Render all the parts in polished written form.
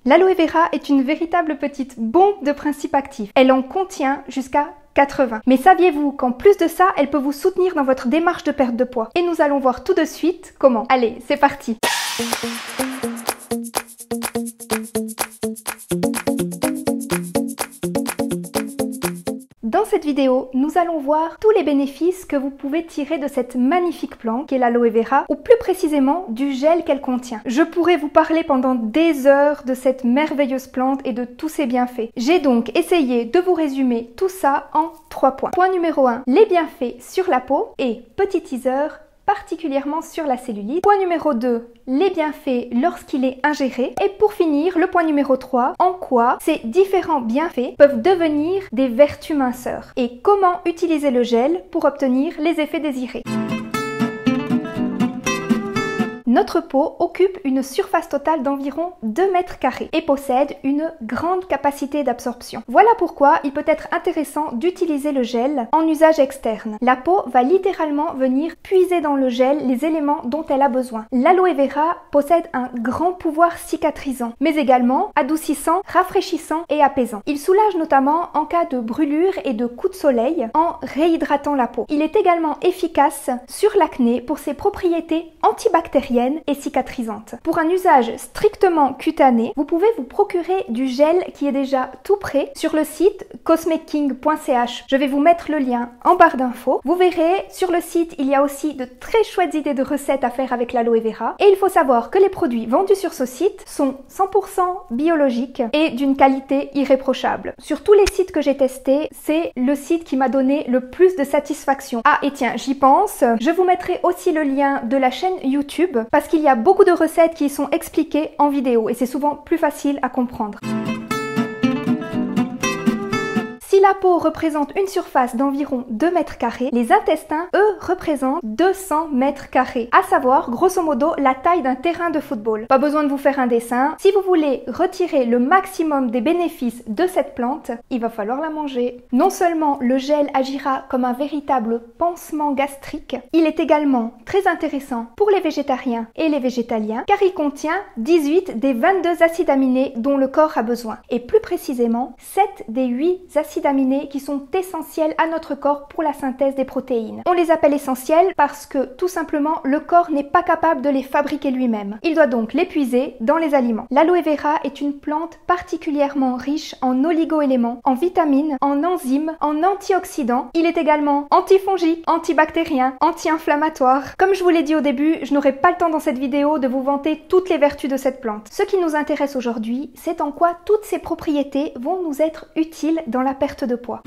L'aloe vera est une véritable petite bombe de principes actifs. Elle en contient jusqu'à 80. Mais saviez-vous qu'en plus de ça, elle peut vous soutenir dans votre démarche de perte de poids? Et nous allons voir tout de suite comment. Allez, c'est parti! Dans cette vidéo, nous allons voir tous les bénéfices que vous pouvez tirer de cette magnifique plante qu'est l'aloe vera, ou plus précisément du gel qu'elle contient. Je pourrais vous parler pendant des heures de cette merveilleuse plante et de tous ses bienfaits. J'ai donc essayé de vous résumer tout ça en 3 points. Point numéro 1, les bienfaits sur la peau et petit teaser, particulièrement sur la cellulite. Point numéro 2, les bienfaits lorsqu'il est ingéré. Et pour finir, le point numéro 3, en quoi ces différents bienfaits peuvent devenir des vertus minceurs. Et comment utiliser le gel pour obtenir les effets désirés. Notre peau occupe une surface totale d'environ 2 mètres carrés et possède une grande capacité d'absorption. Voilà pourquoi il peut être intéressant d'utiliser le gel en usage externe. La peau va littéralement venir puiser dans le gel les éléments dont elle a besoin. L'aloe vera possède un grand pouvoir cicatrisant, mais également adoucissant, rafraîchissant et apaisant. Il soulage notamment en cas de brûlure et de coups de soleil en réhydratant la peau. Il est également efficace sur l'acné pour ses propriétés antibactériennes et cicatrisante. Pour un usage strictement cutané, vous pouvez vous procurer du gel qui est déjà tout prêt sur le site cosmeking.ch. Je vais vous mettre le lien en barre d'infos. Vous verrez, sur le site, il y a aussi de très chouettes idées de recettes à faire avec l'aloe vera. Et il faut savoir que les produits vendus sur ce site sont 100% biologiques et d'une qualité irréprochable. Sur tous les sites que j'ai testés, c'est le site qui m'a donné le plus de satisfaction. Ah, et tiens, j'y pense, je vous mettrai aussi le lien de la chaîne YouTube parce qu'il y a beaucoup de recettes qui y sont expliquées en vidéo et c'est souvent plus facile à comprendre. Si la peau représente une surface d'environ 2 mètres carrés, les intestins, eux, représentent 200 mètres carrés, à savoir, grosso modo, la taille d'un terrain de football. Pas besoin de vous faire un dessin. Si vous voulez retirer le maximum des bénéfices de cette plante, il va falloir la manger. Non seulement le gel agira comme un véritable pansement gastrique, il est également très intéressant pour les végétariens et les végétaliens, car il contient 18 des 22 acides aminés dont le corps a besoin, et plus précisément 7 des 8 acides aminés qui sont essentiels à notre corps pour la synthèse des protéines. On les appelle essentiels parce que tout simplement le corps n'est pas capable de les fabriquer lui-même. Il doit donc les puiser dans les aliments. L'aloe vera est une plante particulièrement riche en oligo-éléments, en vitamines, en enzymes, en antioxydants. Il est également antifongique, antibactérien, anti-inflammatoire. Comme je vous l'ai dit au début, je n'aurai pas le temps dans cette vidéo de vous vanter toutes les vertus de cette plante. Ce qui nous intéresse aujourd'hui, c'est en quoi toutes ces propriétés vont nous être utiles dans la perte de poids.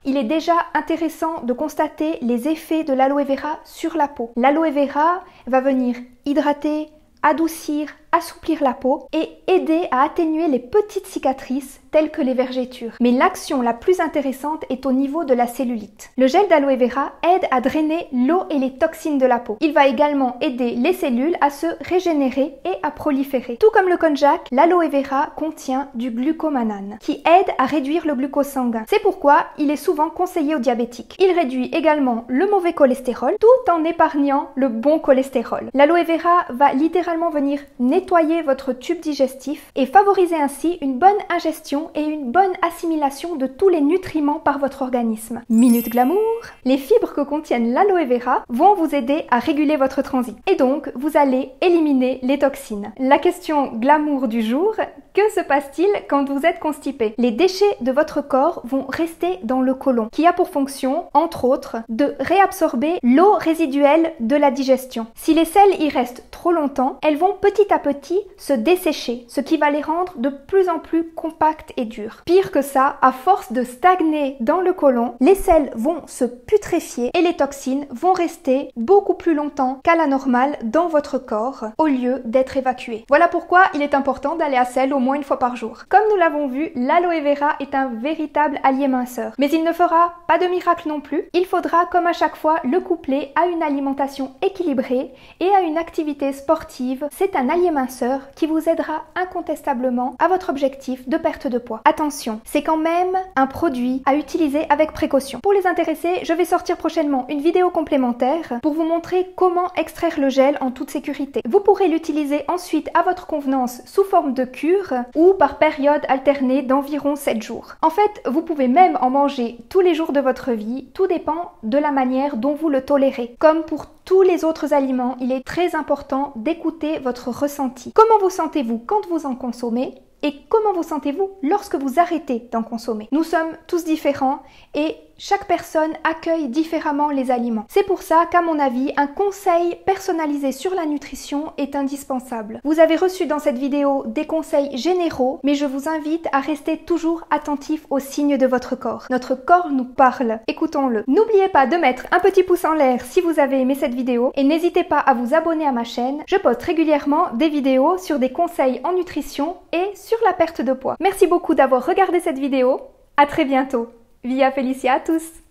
Il est déjà intéressant de constater les effets de l'aloe vera sur la peau. L'aloe vera va venir hydrater, adoucir, assouplir la peau et aider à atténuer les petites cicatrices telles que les vergetures. Mais l'action la plus intéressante est au niveau de la cellulite. Le gel d'aloe vera aide à drainer l'eau et les toxines de la peau. Il va également aider les cellules à se régénérer et à proliférer. Tout comme le konjac, l'aloe vera contient du glucomanane qui aide à réduire le glucose sanguin. C'est pourquoi il est souvent conseillé aux diabétiques. Il réduit également le mauvais cholestérol tout en épargnant le bon cholestérol. L'aloe vera va littéralement venir nettoyer votre tube digestif et favoriser ainsi une bonne ingestion et une bonne assimilation de tous les nutriments par votre organisme. Minute glamour, les fibres que contiennent l'aloe vera vont vous aider à réguler votre transit et donc vous allez éliminer les toxines. La question glamour du jour, que se passe-t-il quand vous êtes constipé? Les déchets de votre corps vont rester dans le côlon qui a pour fonction, entre autres, de réabsorber l'eau résiduelle de la digestion. Si les selles y restent trop longtemps, elles vont petit à petit se dessécher, ce qui va les rendre de plus en plus compactes et dures. Pire que ça, à force de stagner dans le côlon, les selles vont se putréfier et les toxines vont rester beaucoup plus longtemps qu'à la normale dans votre corps au lieu d'être évacuées. Voilà pourquoi il est important d'aller à selle au moins une fois par jour. Comme nous l'avons vu, l'aloe vera est un véritable allié minceur. Mais il ne fera pas de miracle non plus. Il faudra, comme à chaque fois, le coupler à une alimentation équilibrée et à une activité sportive. C'est un allié minceur qui vous aidera incontestablement à votre objectif de perte de poids. Attention, c'est quand même un produit à utiliser avec précaution. Pour les intéressés, je vais sortir prochainement une vidéo complémentaire pour vous montrer comment extraire le gel en toute sécurité. Vous pourrez l'utiliser ensuite à votre convenance sous forme de cure ou par période alternée d'environ 7 jours. En fait, vous pouvez même en manger tous les jours de votre vie, tout dépend de la manière dont vous le tolérez. Comme pour tous les autres aliments, il est très important d'écouter votre ressenti. Comment vous sentez-vous quand vous en consommez? Et comment vous sentez-vous lorsque vous arrêtez d'en consommer? Nous sommes tous différents et chaque personne accueille différemment les aliments. C'est pour ça qu'à mon avis, un conseil personnalisé sur la nutrition est indispensable. Vous avez reçu dans cette vidéo des conseils généraux, mais je vous invite à rester toujours attentif aux signes de votre corps. Notre corps nous parle, écoutons-le. N'oubliez pas de mettre un petit pouce en l'air si vous avez aimé cette vidéo et n'hésitez pas à vous abonner à ma chaîne. Je poste régulièrement des vidéos sur des conseils en nutrition et sur la perte de poids. Merci beaucoup d'avoir regardé cette vidéo. À très bientôt. Via Felicia à tous!